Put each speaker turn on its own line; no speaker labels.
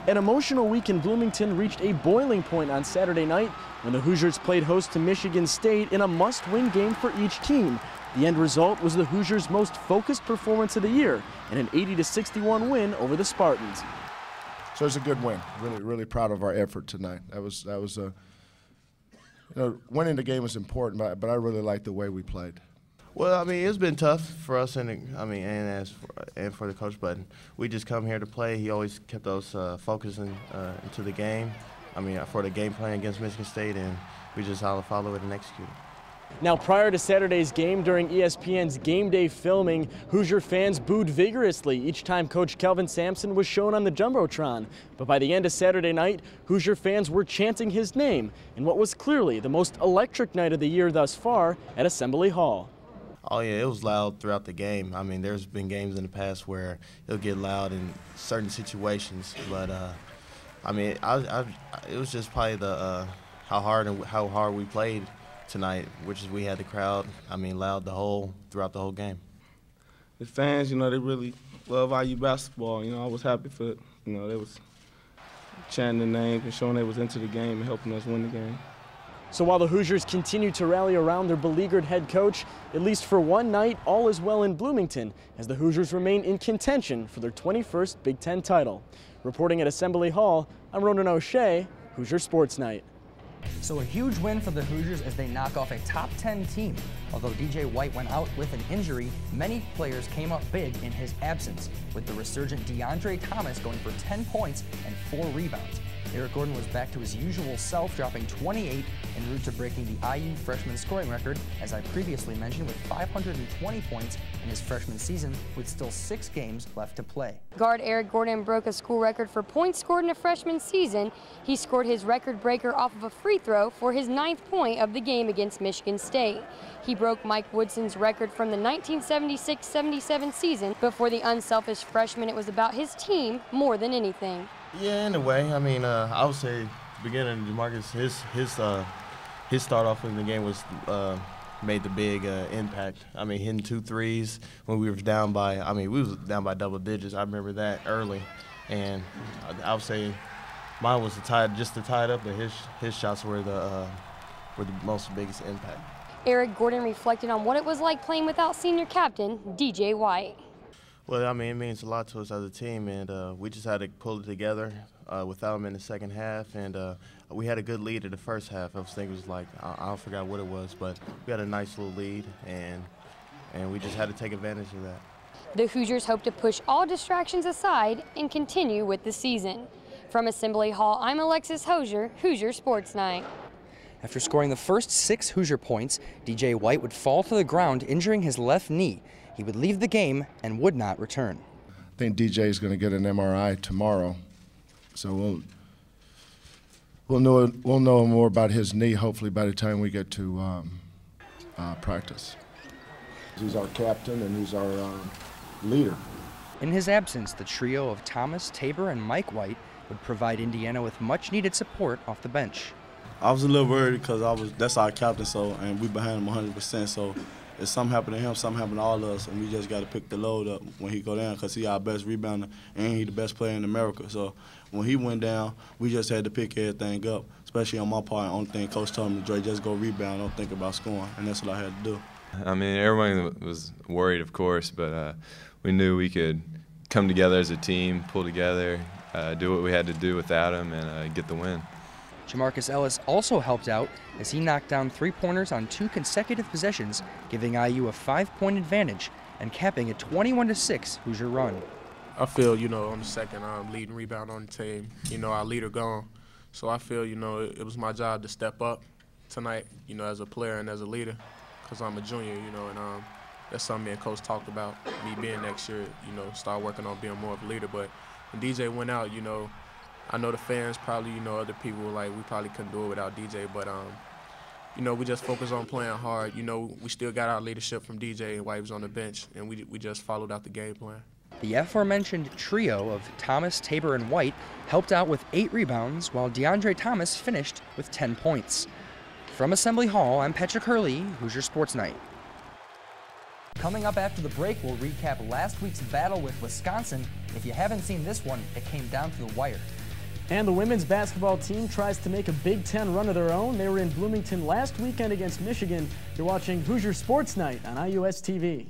An emotional week in Bloomington reached a boiling point on Saturday night when the Hoosiers played host to Michigan State in a must-win game for each team. The end result was the Hoosiers' most focused performance of the year and an 80-61 win over the Spartans.
So it's a good win. Really proud of our effort tonight. That was winning the game was important, but I really liked the way we played.
Well, I mean, it's been tough for us, and for the coach, but we just come here to play. He always kept us focusing into the game. I mean, for the game plan against Michigan State, and we just follow it and execute it.
Now, prior to Saturday's game, during ESPN's game day filming, Hoosier fans booed vigorously each time Coach Kelvin Sampson was shown on the Jumbotron. But by the end of Saturday night, Hoosier fans were chanting his name in what was clearly the most electric night of the year thus far at Assembly Hall.
Oh, yeah, it was loud throughout the game. I mean, there's been games in the past where it'll get loud in certain situations. But, I mean, it was just probably the how hard we played tonight, which is we had the crowd, I mean, loud throughout the whole game.
The fans, they really love IU basketball. I was happy for it. They was chanting the names and showing they was into the game and helping us win the game.
So while the Hoosiers continue to rally around their beleaguered head coach, at least for one night, all is well in Bloomington as the Hoosiers remain in contention for their 21st Big Ten title. Reporting at Assembly Hall, I'm Ronan O'Shea, Hoosier Sports Night.
So a huge win for the Hoosiers as they knock off a top 10 team. Although DJ White went out with an injury, many players came up big in his absence, with the resurgent DeAndre Thomas going for 10 points and 4 rebounds. Eric Gordon was back to his usual self, dropping 28 en route to breaking the IU freshman scoring record, as I previously mentioned, with 520 points in his freshman season with still 6 games left to play.
Guard Eric Gordon broke a school record for points scored in a freshman season. He scored his record breaker off of a free throw for his 9th point of the game against Michigan State. He broke Mike Woodson's record from the 1976-77 season, but for the unselfish freshman, it was about his team more than anything.
Yeah, in a way. I mean, I would say beginning DeMarcus, his start off in the game was made the big impact. I mean, hitting 2 threes when we were down by, we was down by double digits. I remember that early, and I would say mine was just to tie it up, but his shots were the biggest impact.
Eric Gordon reflected on what it was like playing without senior captain DJ White.
Well, I mean, it means a lot to us as a team, and we just had to pull it together without him in the second half, and we had a good lead in the first half. I was thinking it was like, I forgot what it was, but we had a nice little lead, and we just had to take advantage of that.
The Hoosiers hope to push all distractions aside and continue with the season. From Assembly Hall, I'm Alexis Hosier, Hoosier Sports Night.
After scoring the first 6 Hoosier points, DJ White would fall to the ground, injuring his left knee. He would leave the game and would not return.
I think DJ is going to get an MRI tomorrow, so we'll know more about his knee hopefully by the time we get to practice. He's our captain and he's our leader.
In his absence, the trio of Thomas, Tabor, and Mike White would provide Indiana with much-needed support off the bench.
I was a little worried because that's our captain, and we behind him 100%. So if something happened to him, something happened to all of us, and we just got to pick the load up when he go down because he's our best rebounder and he's the best player in America. So when he went down, we just had to pick everything up, especially on my part. The only thing Coach told me, Dre, just go rebound, don't think about scoring, and that's what I had to do.
I mean, everyone was worried, of course, but we knew we could come together as a team, pull together, do what we had to do without him, and get the win.
Jamarcus Ellis also helped out as he knocked down 3-pointers on 2 consecutive possessions, giving IU a 5-point advantage and capping a 21-6 Hoosier run.
I feel, on the second leading rebound on the team, our leader gone. So I feel, it was my job to step up tonight, as a player and as a leader, because I'm a junior, and that's something me and Coach talked about, me being next year, start working on being more of a leader. But when DJ went out, I know the fans probably, other people were like, we probably couldn't do it without DJ, but, we just focused on playing hard. We still got our leadership from DJ while he was on the bench, and we just followed out the game plan.
The aforementioned trio of Thomas, Tabor, and White helped out with 8 rebounds, while DeAndre Thomas finished with 10 points. From Assembly Hall, I'm Patrick Hurley, Hoosier Sports Night. Coming up after the break, we'll recap last week's battle with Wisconsin. If you haven't seen this one, it came down to the wire.
And the women's basketball team tries to make a Big Ten run of their own. They were in Bloomington last weekend against Michigan. You're watching Hoosier Sports Night on IUS TV.